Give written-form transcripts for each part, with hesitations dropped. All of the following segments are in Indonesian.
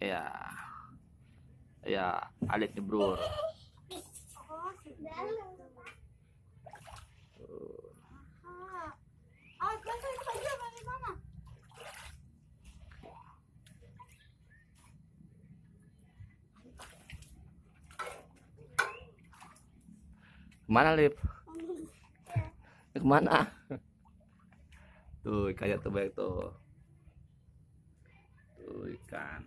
Ya, ya, alit nyebrur. Kemana, Lip? Kemana? Tuh ikannya tuh baik tuh. Tuh ikan.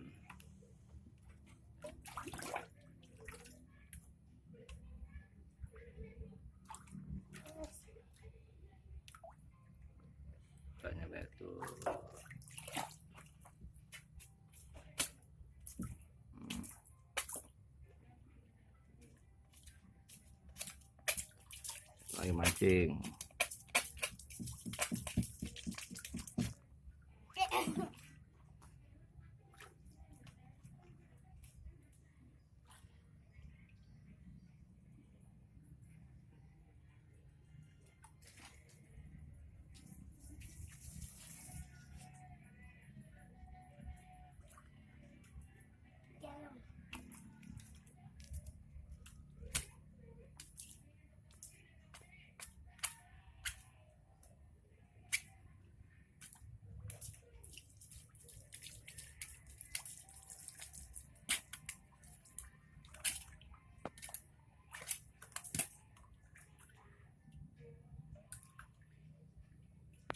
Ikannya baik tuh. Lagi mancing.